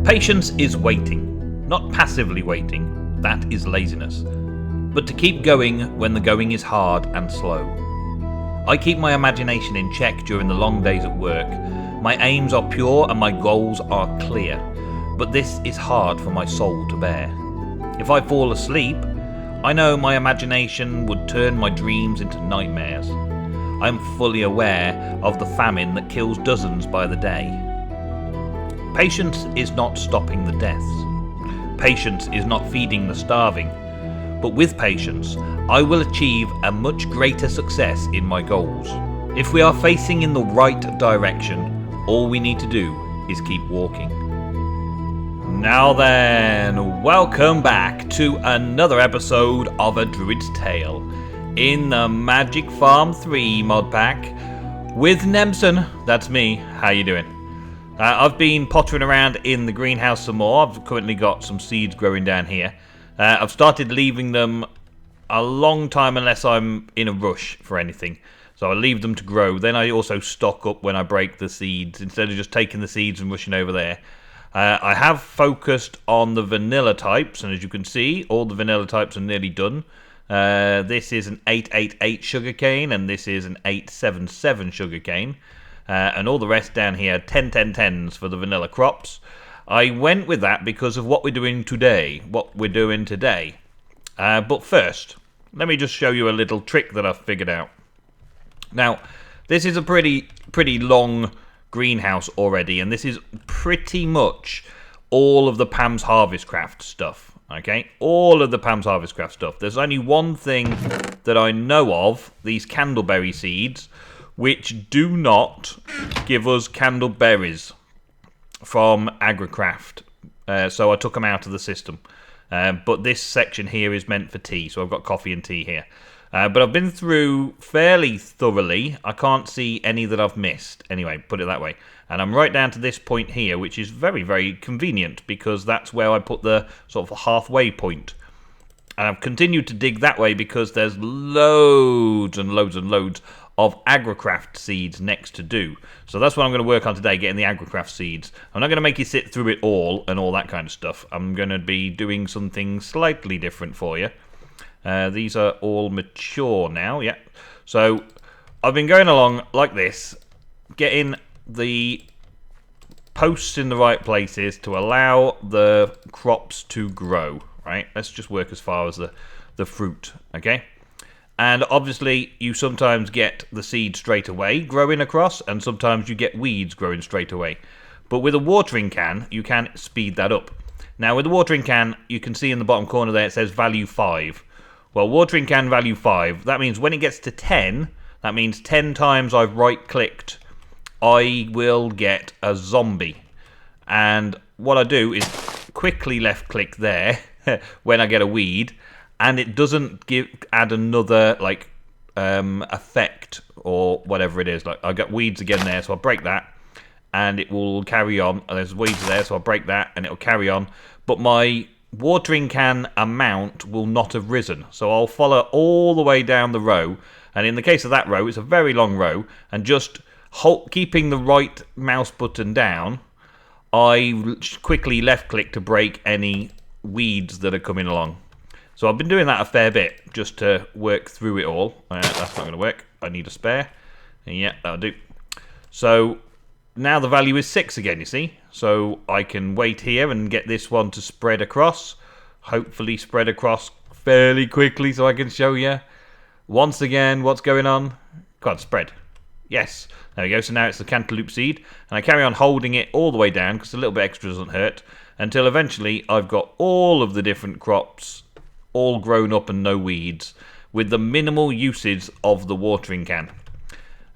Patience is waiting, not passively waiting, that is laziness, but to keep going when the going is hard and slow. I keep my imagination in check during the long days at work. My aims are pure and my goals are clear, but this is hard for my soul to bear. If I fall asleep, I know my imagination would turn my dreams into nightmares. I am fully aware of the famine that kills dozens by the day. Patience is not stopping the deaths. Patience is not feeding the starving. But with patience, I will achieve a much greater success in my goals. If we are facing in the right direction, all we need to do is keep walking. Now then, welcome back to another episode of A Druid's Tale in the Magic Farm 3 mod pack with Nemsun. That's me. How you doing? I've been pottering around in the greenhouse some more. I've currently got some seeds growing down here. I've started leaving them a long time unless I'm in a rush for anything. So I leave them to grow. Then I also stock up when I break the seeds instead of just taking the seeds and rushing over there. I have focused on the vanilla types, and as you can see, all the vanilla types are nearly done. This is an 888 sugarcane, and this is an 877 sugarcane. And all the rest down here, 10-10-10s for the vanilla crops. I went with that because of what we're doing today. But first, let me just show you a little trick that I've figured out. Now, this is a pretty long greenhouse already, and this is pretty much all of the Pam's Harvest Craft stuff. Okay, all of the Pam's Harvest Craft stuff. There's only one thing that I know of, these candleberry seeds, which do not give us candleberries from AgriCraft. So I took them out of the system. But this section here is meant for tea, so I've got coffee and tea here. But I've been through fairly thoroughly. I can't see any that I've missed. Anyway, put it that way. And I'm right down to this point here, which is very, very convenient because that's where I put the sort of halfway point. And I've continued to dig that way because there's loads and loads and loads of AgriCraft seeds next to do. So that's what I'm going to work on today, getting the AgriCraft seeds. I'm not going to make you sit through it all and all that kind of stuff. I'm going to be doing something slightly different for you. These are all mature now, yeah. So I've been going along like this, getting the posts in the right places to allow the crops to grow, right? Let's just work as far as the fruit, okay? And obviously, you sometimes get the seed straight away growing across, and sometimes you get weeds growing straight away. But with a watering can, you can speed that up. Now, with the watering can, you can see in the bottom corner there, it says value 5. Well, watering can value 5, that means when it gets to 10, that means 10 times I've right-clicked, I will get a zombie. And what I do is quickly left-click there when I get a weed, and it doesn't add another like effect or whatever it is. Like I got weeds again there, so I'll break that, and it will carry on. And there's weeds there, so I'll break that, and it'll carry on. But my watering can amount will not have risen, so I'll follow all the way down the row. And in the case of that row, it's a very long row, and just keeping the right mouse button down, I quickly left-click to break any weeds that are coming along. So I've been doing that a fair bit, just to work through it all. That's not going to work. I need a spare. Yeah, that'll do. So now the value is 6 again, you see. So I can wait here and get this one to spread across. Hopefully spread across fairly quickly so I can show you. Once again, what's going on? Go on, spread. Yes. There we go. So now it's the cantaloupe seed. And I carry on holding it all the way down because a little bit extra doesn't hurt. Until eventually I've got all of the different crops all grown up and no weeds, with the minimal usage of the watering can.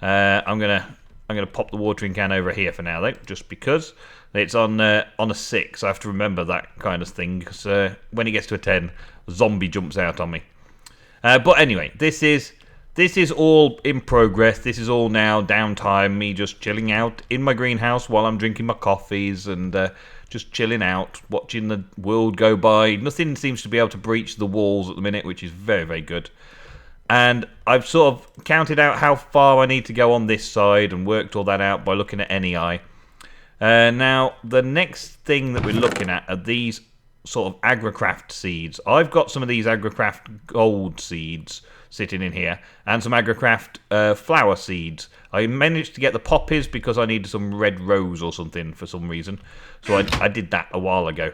I'm gonna pop the watering can over here for now, though, just because it's on a 6. I have to remember that kind of thing, because when it gets to a 10, a zombie jumps out on me. But anyway, this is all in progress. This is all now downtime, me just chilling out in my greenhouse while I'm drinking my coffees and just chilling out, watching the world go by. Nothing seems to be able to breach the walls at the minute, which is very, very good. And I've sort of counted out how far I need to go on this side and worked all that out by looking at NEI. Now, the next thing that we're looking at are these sort of AgriCraft seeds. I've got some of these AgriCraft gold seeds sitting in here, and some AgriCraft flower seeds. I managed to get the poppies because I needed some red rose or something for some reason, so I did that a while ago.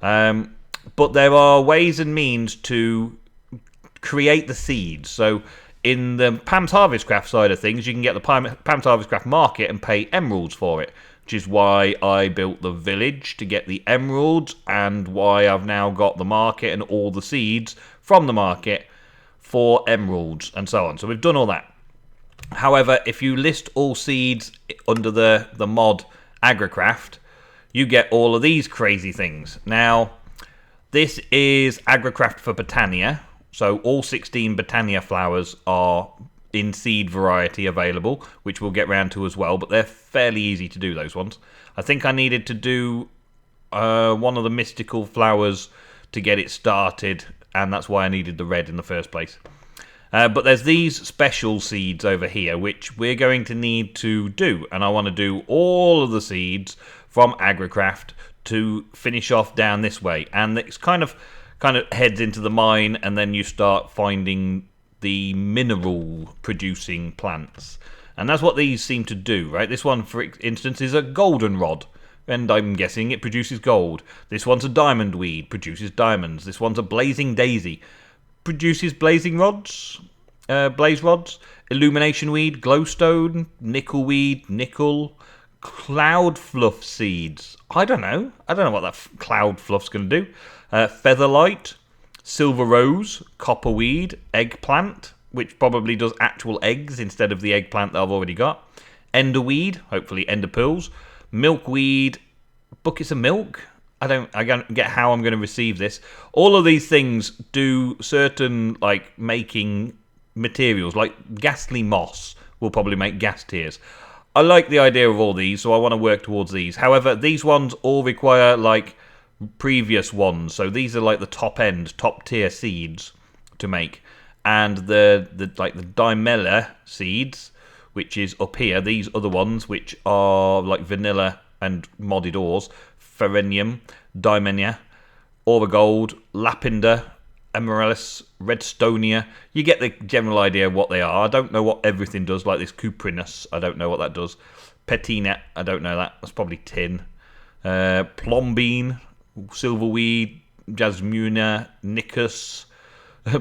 But there are ways and means to create the seeds. So in the Pam's Harvestcraft side of things, you can get the Pam's Harvestcraft market and pay emeralds for it, which is why I built the village to get the emeralds, and why I've now got the market and all the seeds from the market for emeralds and so on. So we've done all that. However, if you list all seeds under the mod AgriCraft, you get all of these crazy things. Now, this is AgriCraft for Botania, so all 16 Botania flowers are in seed variety available, which we'll get round to as well, but they're fairly easy to do, those ones. I think I needed to do one of the mystical flowers to get it started, and that's why I needed the red in the first place. But there's these special seeds over here, which we're going to need to do, and I want to do all of the seeds from AgriCraft to finish off down this way, and it's kind of heads into the mine, and then you start finding the mineral producing plants, and that's what these seem to do, right? This one, for instance, is a goldenrod, and I'm guessing it produces gold. This one's a diamond weed, produces diamonds. This one's a blazing daisy, produces blazing rods, blaze rods. Illumination weed, glowstone. Nickel weed, nickel. Cloud fluff seeds. I don't know what that cloud fluff's going to do. Featherlight, silver rose, copper weed, eggplant, which probably does actual eggs instead of the eggplant that I've already got. Enderweed, hopefully ender pearls. Milkweed, buckets of milk. I don't get how I'm going to receive this. All of these things do certain, like, making materials, like ghastly moss will probably make gas tears. I like the idea of all these, so I want to work towards these. However, these ones all require, like, previous ones. So these are like the top tier seeds to make. And the Dimela seeds, which is up here, these other ones, which are like vanilla and modded ores, Ferenium, Dimenia, Aurigold, Lapinda, Amaryllis, Redstonia. You get the general idea of what they are. I don't know what everything does, like this Cuprinus. I don't know what that does. Petina, I don't know that. That's probably tin. Plombine, Silverweed, Jasmina, Nicus,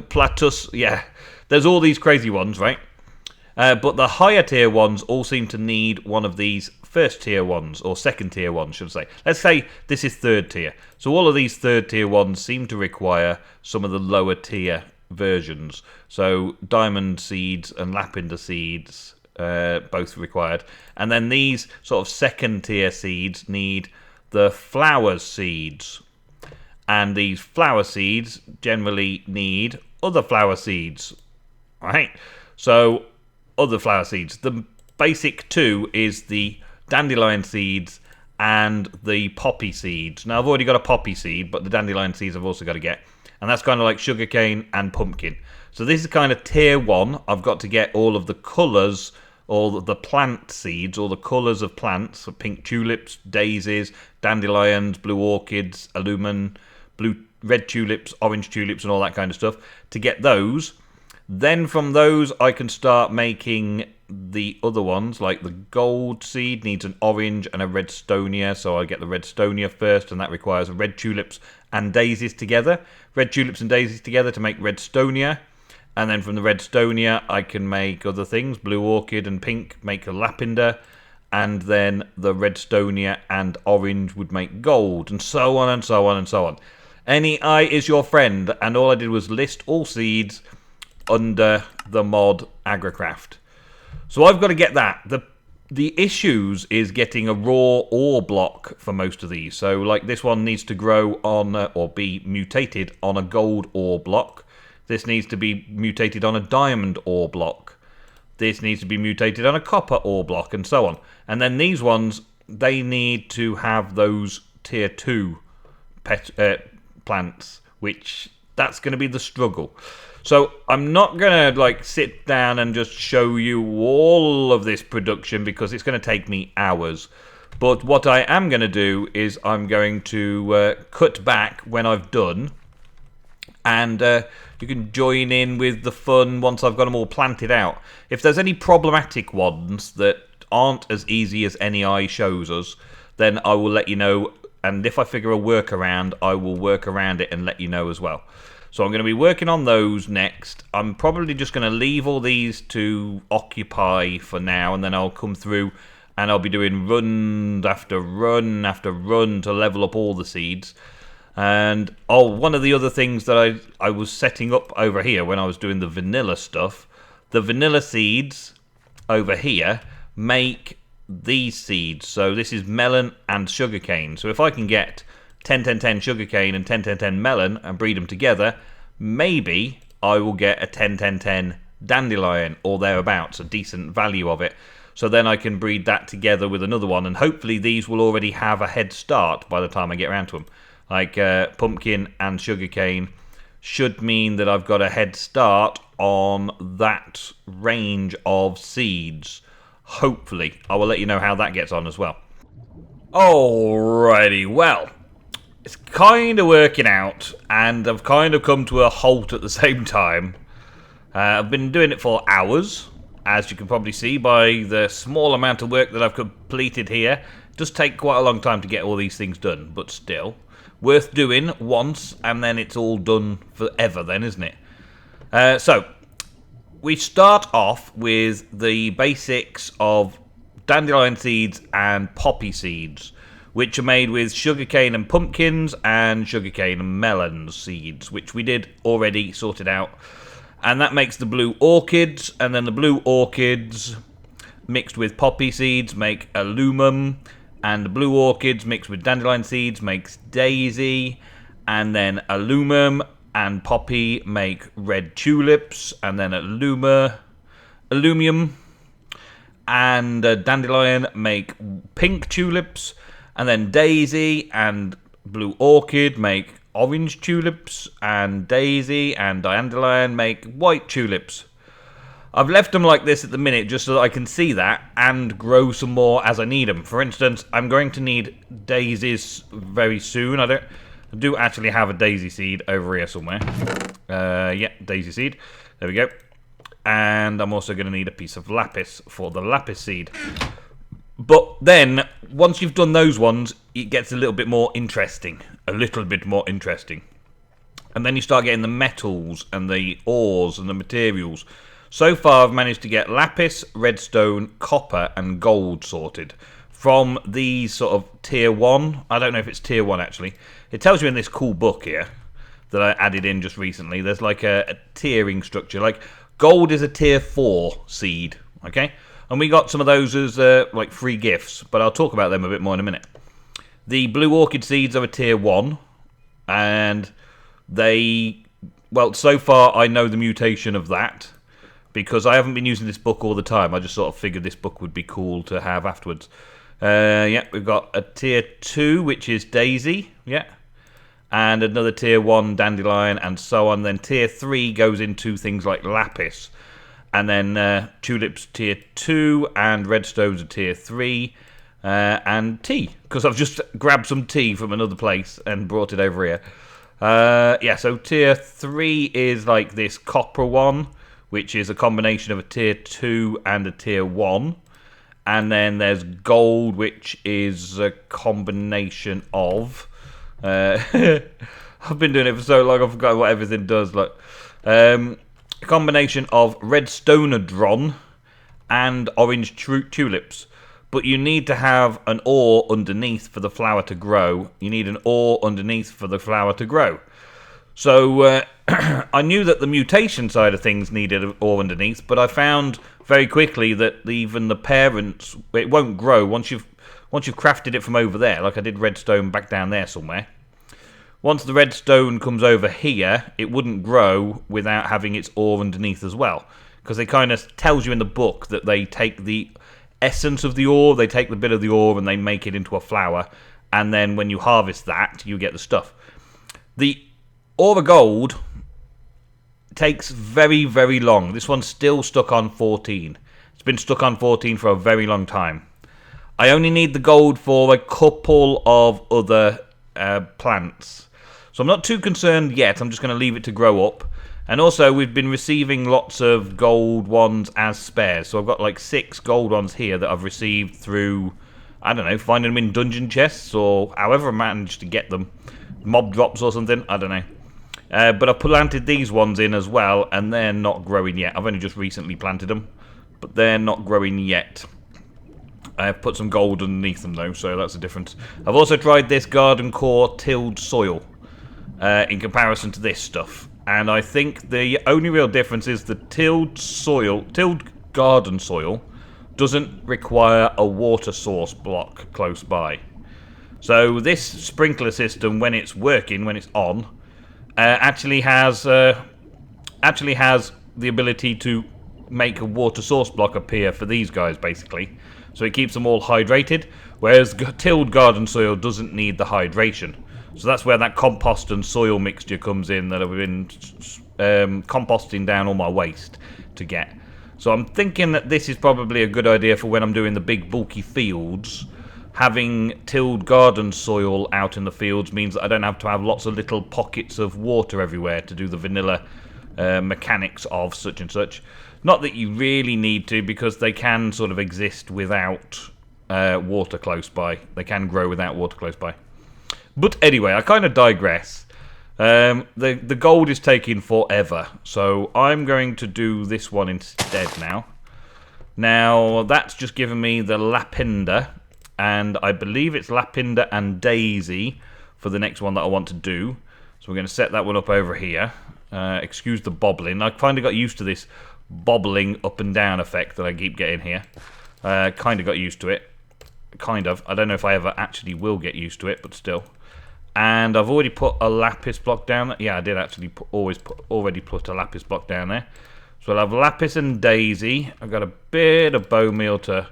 Platus. Yeah, there's all these crazy ones, right? But the higher tier ones all seem to need one of these first tier ones, or second tier ones, should I say. Let's say this is third tier. So all of these third tier ones seem to require some of the lower tier versions. So diamond seeds and lapinda seeds, both required. And then these sort of second tier seeds need the flower seeds. And these flower seeds generally need other flower seeds, right? So other flower seeds. The basic two is the dandelion seeds and the poppy seeds. Now, I've already got a poppy seed, but the dandelion seeds I've also got to get. And that's kind of like sugarcane and pumpkin. So this is kind of tier 1. I've got to get all of the colours, all the plant seeds, all the colours of plants. So pink tulips, daisies, dandelions, blue orchids, red tulips, orange tulips, and all that kind of stuff. To get those. Then from those, I can start making the other ones, like the gold seed needs an orange and a redstonia, so I get the redstonia first, and that requires red tulips and daisies together. Red tulips and daisies together to make redstonia, and then from the redstonia, I can make other things, blue orchid and pink make a lapinda, and then the redstonia and orange would make gold, and so on and so on and so on. Any eye is your friend, and all I did was list all seeds under the mod AgriCraft. So I've got to get that. The issues is getting a raw ore block for most of these. So like this one needs to grow on or be mutated on a gold ore block. This needs to be mutated on a diamond ore block. This needs to be mutated on a copper ore block, and so on. And then these ones, they need to have those tier 2 plants, which that's going to be the struggle. So I'm not going to like sit down and just show you all of this production because it's going to take me hours. But what I am going to do is I'm going to cut back when I've done, and you can join in with the fun once I've got them all planted out. If there's any problematic ones that aren't as easy as NEI shows us, then I will let you know, and if I figure a workaround, I will work around it and let you know as well. So I'm going to be working on those next. I'm probably just going to leave all these to occupy for now, and then I'll come through and I'll be doing run after run after run to level up all the seeds. And one of the other things that I was setting up over here when I was doing the vanilla stuff, the vanilla seeds over here make these seeds. So this is melon and sugarcane. So if I can get 10-10-10 sugarcane and 10-10-10 melon and breed them together, maybe I will get a 10-10-10 dandelion or thereabouts, a decent value of it. So then I can breed that together with another one, and hopefully these will already have a head start by the time I get around to them. Like pumpkin and sugarcane should mean that I've got a head start on that range of seeds. Hopefully. I will let you know how that gets on as well. Alrighty, well, it's kind of working out, and I've kind of come to a halt at the same time. I've been doing it for hours, as you can probably see by the small amount of work that I've completed here. It does take quite a long time to get all these things done, but still. Worth doing once, and then it's all done forever then, isn't it? So, we start off with the basics of dandelion seeds and poppy seeds, which are made with sugarcane and pumpkins and sugarcane and melon seeds, which we did already sorted out. And that makes the blue orchids, and then the blue orchids mixed with poppy seeds make alumum, and the blue orchids mixed with dandelion seeds makes daisy, and then alumum and poppy make red tulips, and then alumium and dandelion make pink tulips, and then daisy and blue orchid make orange tulips, and daisy and dandelion make white tulips. I've left them like this at the minute just so that I can see that and grow some more as I need them. For instance, I'm going to need daisies very soon. I do actually have a daisy seed over here somewhere. Yeah, daisy seed. There we go. And I'm also going to need a piece of lapis for the lapis seed. But then, once you've done those ones, it gets a little bit more interesting. A little bit more interesting. And then you start getting the metals and the ores and the materials. So far, I've managed to get lapis, redstone, copper, and gold sorted from these sort of tier 1. I don't know if it's tier 1, actually. It tells you in this cool book here that I added in just recently. There's like a tiering structure. Like, gold is a tier 4 seed, okay? And we got some of those as like free gifts, but I'll talk about them a bit more in a minute. The blue orchid seeds are a tier 1, and they... Well, so far I know the mutation of that, because I haven't been using this book all the time. I just sort of figured this book would be cool to have afterwards. Yeah, we've got a tier 2, which is daisy, yeah. And another tier 1 dandelion, and so on. Then tier 3 goes into things like lapis. And then tulips tier 2, and redstones are tier 3. And tea, because I've just grabbed some tea from another place and brought it over here. Yeah, so tier 3 is like this copper one, which is a combination of a tier 2 and a tier 1. And then there's gold, which is a combination of... I've been doing it for so long, I've forgotten what everything does. Look, a combination of redstonodron and orange tulips. But you need to have an ore underneath for the flower to grow. You need an ore underneath for the flower to grow. So I knew that the mutation side of things needed an ore underneath, but I found very quickly that even the parents, it won't grow once you've crafted it from over there. Like I did redstone back down there somewhere. Once the redstone comes over here, it wouldn't grow without having its ore underneath as well, because it kind of tells you in the book that they take the essence of the ore, they take the bit of the ore and they make it into a flower, and then when you harvest that, you get the stuff. The ore of gold takes very, very long. This one's still stuck on 14. It's been stuck on 14 for a very long time. I only need the gold for a couple of other plants. So I'm not too concerned yet. I'm just going to leave it to grow up. And also, we've been receiving lots of gold ones as spares. So I've got like 6 gold ones here that I've received through, I don't know, finding them in dungeon chests or however I managed to get them. Mob drops or something, I don't know. But I planted these ones in as well, and they're not growing yet. I've only just recently planted them, but they're not growing yet. I've put some gold underneath them though, so that's a difference. I've also tried this garden core tilled soil in comparison to this stuff. And I think the only real difference is the tilled garden soil doesn't require a water source block close by. So this sprinkler system, when it's working, when it's on, actually has the ability to make a water source block appear for these guys, basically. So it keeps them all hydrated, whereas tilled garden soil doesn't need the hydration. So that's where that compost and soil mixture comes in that I've been composting down all my waste to get. So I'm thinking that this is probably a good idea for when I'm doing the big bulky fields. Having tilled garden soil out in the fields means that I don't have to have lots of little pockets of water everywhere to do the vanilla mechanics of such and such. Not that you really need to, because they can sort of exist without water close by. They can grow without water close by. But anyway, I kind of digress. The gold is taking forever, so I'm going to do this one instead now. Now, that's just given me the Lapinda, and I believe it's Lapinda and Daisy for the next one that I want to do. So we're going to set that one up over here. Excuse the bobbling. I kind of got used to this bobbling up and down effect that I keep getting here. Kind of got used to it. Kind of. I don't know if I ever actually will get used to it, but still. And I've already put a lapis block down there. Yeah, I did actually already put a lapis block down there. So I'll have lapis and daisy. I've got a bit of bone meal to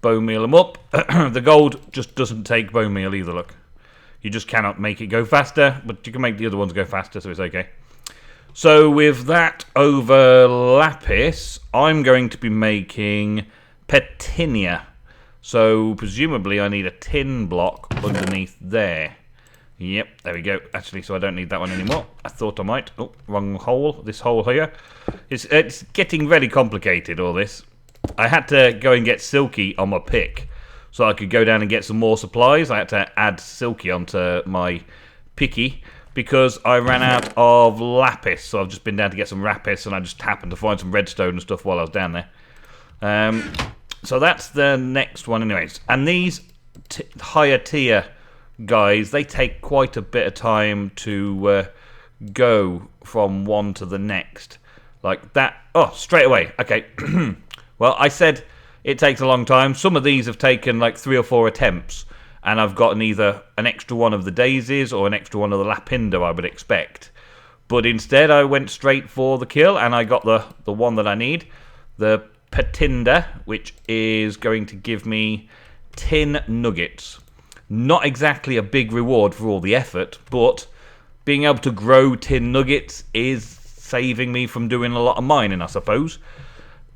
bone meal them up. The gold just doesn't take bone meal either, look. You just cannot make it go faster, but you can make the other ones go faster, so it's okay. So with that over lapis, I'm going to be making petinia. So presumably I need a tin block underneath there. Yep, there we go. Actually, so I don't need that one anymore. I thought I might. Oh, wrong hole. This hole here. It's getting very complicated, all this. I had to go and get Silky on my pick so I could go down and get some more supplies. I had to add Silky onto my picky because I ran out of lapis. So I've just been down to get some lapis, and I just happened to find some redstone and stuff while I was down there. So that's the next one anyways. And these higher tier guys, they take quite a bit of time to go from one to the next. Like that. Oh, straight away. Okay. Well, I said it takes a long time. Some of these have taken like 3 or 4 attempts, and I've gotten either an extra one of the daisies or an extra one of the lapinda, I would expect. But instead, I went straight for the kill, and I got the one that I need. The Patinda, which is going to give me 10 nuggets. Not exactly a big reward for all the effort, but being able to grow tin nuggets is saving me from doing a lot of mining, I suppose.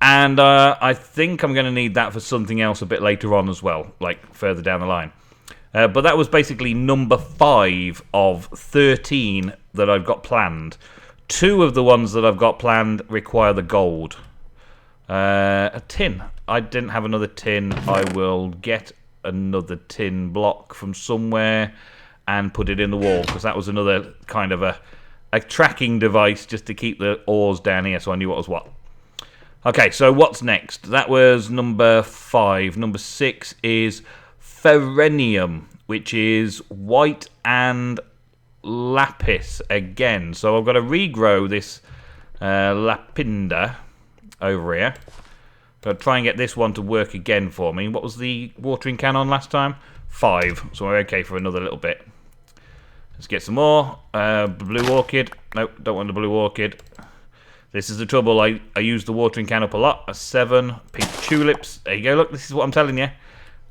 And I think I'm going to need that for something else a bit later on as well, like further down the line. But that was basically number 5 of 13 that I've got planned. 2 of the ones that I've got planned require the gold. A tin. I didn't have another tin. I will get another tin block from somewhere and put it in the wall, because that was another kind of a tracking device just to keep the ores down here so I knew what was what. Okay, so what's next? That was number 5. Number 6 is Ferenium, which is white and lapis again. So I've got to regrow this lapinda over here. Got to try and get this one to work again for me. What was the watering can on last time? 5. So we're okay for another little bit. Let's get some more. Blue orchid. Nope, don't want the blue orchid. This is the trouble. I use the watering can up a lot. A 7. Pink tulips. There you go. Look, this is what I'm telling you.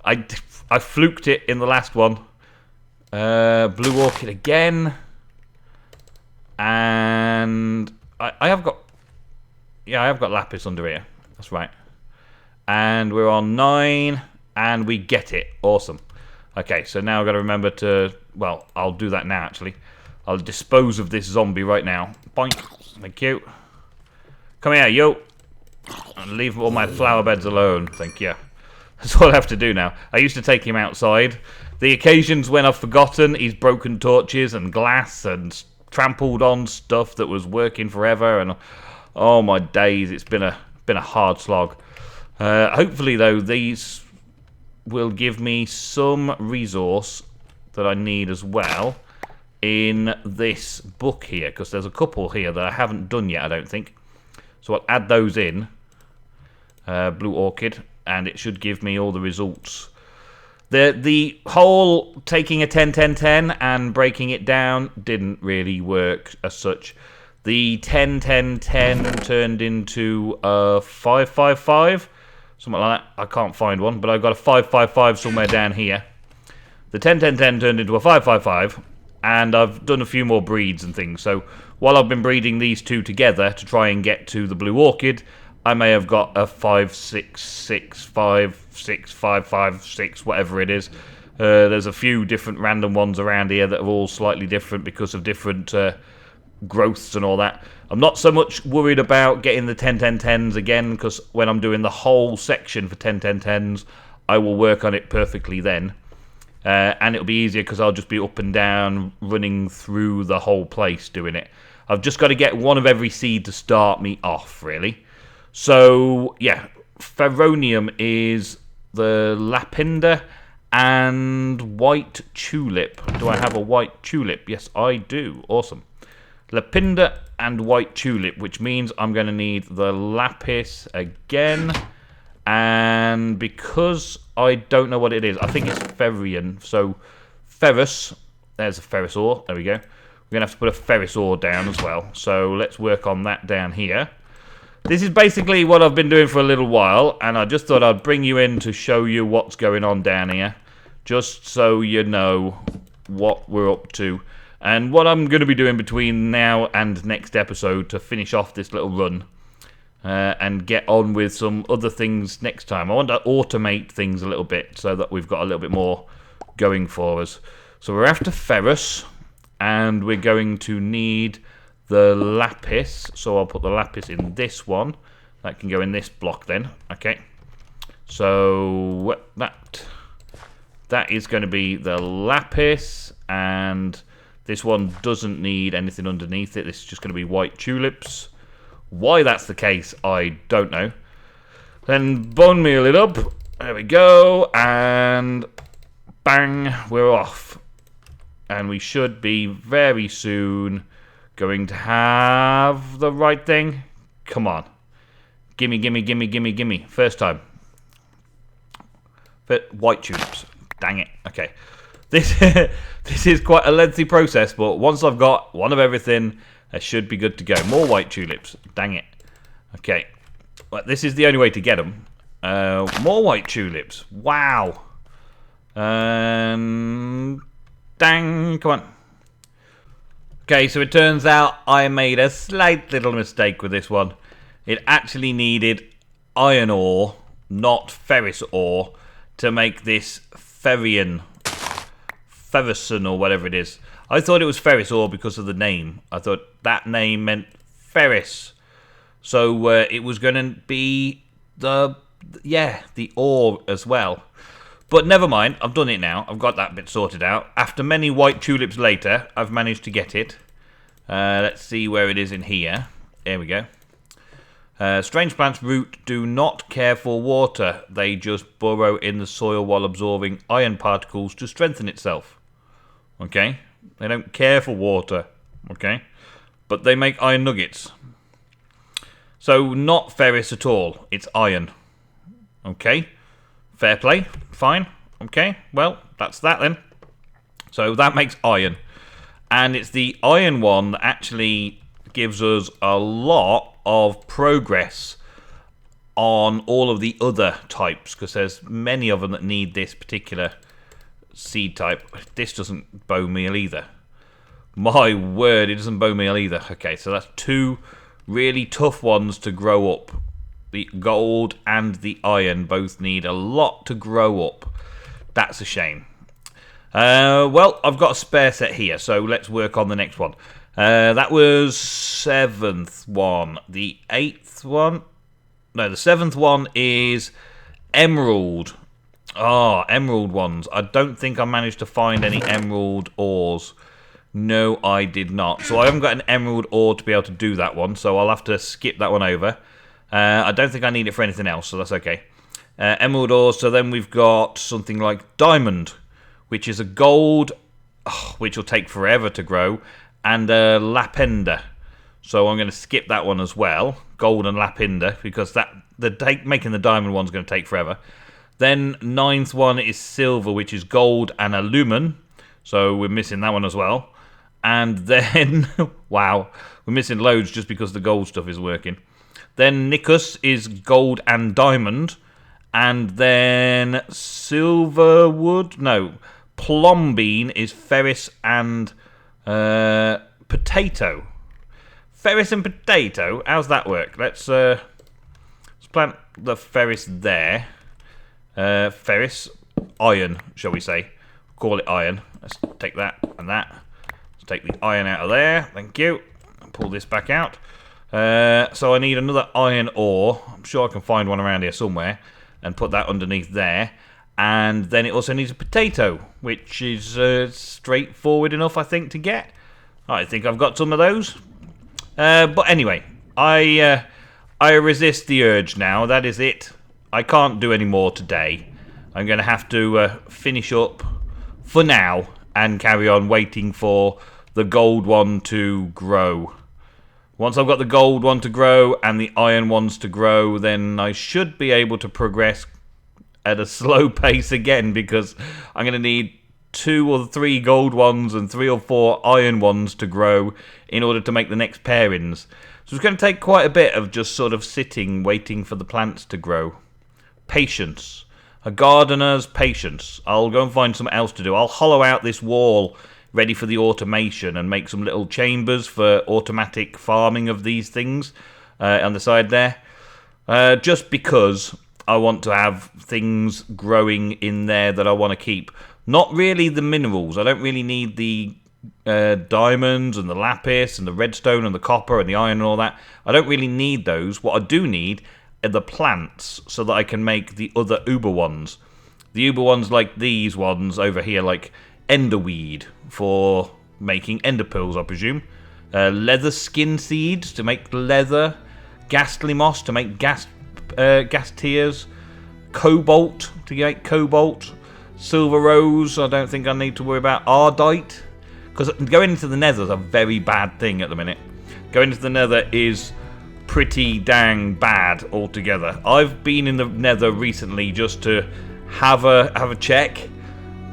I fluked it in the last one. Blue orchid again. And I have got... Yeah, I have got lapis under here. That's right. And we're on 9. and we get it. Awesome. Okay, so now I've got to remember to... Well, I'll do that now, actually. I'll dispose of this zombie right now. Boink. Thank you. Come here, yo. And leave all my flower beds alone. Thank you. That's all I have to do now. I used to take him outside. The occasions when I've forgotten, he's broken torches and glass and trampled on stuff that was working forever. And oh my days, it's been a hard slog. Hopefully, though, these will give me some resource that I need as well in this book here, because there's a couple here that I haven't done yet, I don't think. So I'll add those in. Blue orchid, and it should give me all the results. The whole taking a 10-10-10 and breaking it down didn't really work as such. The 10-10-10 turned into a 5-5-5, something like that. I can't find one, but I've got a 5-5-5 somewhere down here. The 10-10-10 turned into a 5-5-5, and I've done a few more breeds and things. So while I've been breeding these two together to try and get to the blue orchid, I may have got a 5-6-6-5-6-5-5-6, whatever it is. There's a few different random ones around here that are all slightly different because of different growths and all that. I'm not so much worried about getting the 10-10-10s again, because when I'm doing the whole section for 10-10-10s, I will work on it perfectly then. And it'll be easier because I'll just be up and down running through the whole place doing it. I've just got to get one of every seed to start me off, really. So, yeah, Feronium is the Lapinda and White Tulip. Do I have a White Tulip? Yes, I do. Awesome. Lapinda and White Tulip, which means I'm going to need the Lapis again. And because I don't know what it is, I think it's Ferrian. So, Ferrous. There's a ferrous ore. There we go. We're going to have to put a ferrous ore down as well. So, let's work on that down here. This is basically what I've been doing for a little while, and I just thought I'd bring you in to show you what's going on down here, just so you know what we're up to, and what I'm going to be doing between now and next episode to finish off this little run, and get on with some other things next time. I want to automate things a little bit, so that we've got a little bit more going for us. So we're after ferrous, and we're going to need the lapis, so I'll put the lapis in this one. That can go in this block then. Okay. So that is going to be the lapis, and this one doesn't need anything underneath it. This is just going to be white tulips. Why that's the case, I don't know. Then bone meal it up. There we go, and bang, we're off. And we should be very soon going to have the right thing. Come on. Gimme, gimme, gimme, gimme, gimme. First time. But white tulips. Dang it. Okay. This is quite a lengthy process, but once I've got one of everything, I should be good to go. More white tulips. Dang it. Okay. Well, this is the only way to get them. More white tulips. Wow. Dang. Come on. Okay, so it turns out I made a slight little mistake with this one. It actually needed iron ore, not ferrous ore, to make this ferrison or whatever it is. I thought it was ferrous ore because of the name. I thought that name meant ferrous. So it was going to be the ore as well. But never mind, I've done it now. I've got that bit sorted out. After many white tulips later, I've managed to get it. Let's see where it is in here. There we go. Strange plants' root do not care for water. They just burrow in the soil while absorbing iron particles to strengthen itself. Okay? They don't care for water. Okay? But they make iron nuggets. So, not ferrous at all. It's iron. Okay? Fair play. Fine. Okay. Well, that's that then. So that makes iron. And it's the iron one that actually gives us a lot of progress on all of the other types, because there's many of them that need this particular seed type. This doesn't bone meal either. My word, it doesn't bone meal either. Okay, so that's two really tough ones to grow up. the gold and the iron both need a lot to grow up. That's a shame. Well, I've got a spare set here, so let's work on the next one. That was 7th one. The 8th one? No, the 7th one is emerald. Emerald ones. I don't think I managed to find any emerald ores. No, I did not. So I haven't got an emerald ore to be able to do that one, so I'll have to skip that one over. I don't think I need it for anything else, so that's okay. Emerald ore, so then we've got something like diamond, which is a gold, which will take forever to grow, and a lapender. So I'm going to skip that one as well, gold and lapender, because making the diamond one's going to take forever. Then 9th one is silver, which is gold and a lumen, so we're missing that one as well. And then, wow, we're missing loads just because the gold stuff is working. Then Nicus is gold and diamond. And then Plumbean is ferrous and potato. Ferrous and potato? How's that work? Let's plant the ferrous there. Ferrous, iron, shall we say. Call it iron. Let's take that and that. Let's take the iron out of there. Thank you. And pull this back out. So I need another iron ore. I'm sure I can find one around here somewhere. And put that underneath there. And then it also needs a potato, which is straightforward enough, I think, to get. I think I've got some of those. But anyway, I resist the urge now. That is it. I can't do any more today. I'm going to have to finish up for now and carry on waiting for the gold one to grow. Once I've got the gold one to grow and the iron ones to grow, then I should be able to progress at a slow pace again, because I'm going to need 2 or 3 gold ones and 3 or 4 iron ones to grow in order to make the next pairings. So it's going to take quite a bit of just sort of sitting, waiting for the plants to grow. Patience. A gardener's patience. I'll go and find something else to do. I'll hollow out this wall ready for the automation and make some little chambers for automatic farming of these things on the side there. Just because I want to have things growing in there that I want to keep. Not really the minerals. I don't really need the diamonds and the lapis and the redstone and the copper and the iron and all that. I don't really need those. What I do need are the plants so that I can make the other uber ones. The uber ones like these ones over here, like enderweed for making ender pearls, I presume. Leather skin seeds to make leather. Ghastly moss to make gas tears. Cobalt to make cobalt. Silver rose, I don't think I need to worry about. Ardite. Because going into the nether is a very bad thing at the minute. Going into the nether is pretty dang bad altogether. I've been in the nether recently just to have a check.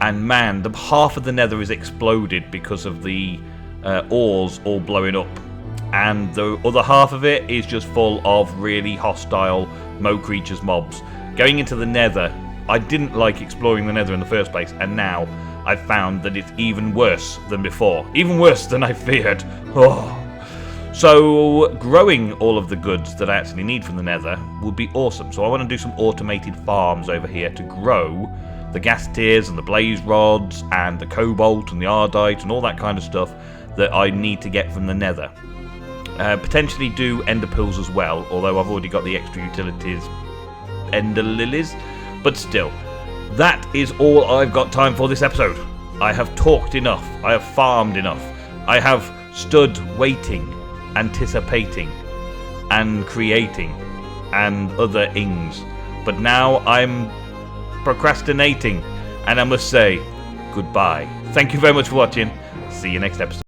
And man, the half of the nether is exploded because of the ores all blowing up. And the other half of it is just full of really hostile Mo creatures mobs. Going into the nether, I didn't like exploring the nether in the first place, and now I've found that it's even worse than before. Even worse than I feared. Oh. So growing all of the goods that I actually need from the nether would be awesome. So I want to do some automated farms over here to grow the gas tiers and the blaze rods and the cobalt and the ardite and all that kind of stuff that I need to get from the nether. Potentially do ender pearls as well, although I've already got the extra utilities ender lilies. But still, that is all I've got time for this episode. I have talked enough. I have farmed enough. I have stood waiting, anticipating, and creating, and other things. But now I'm procrastinating, and I must say goodbye. Thank you very much for watching. See you next episode.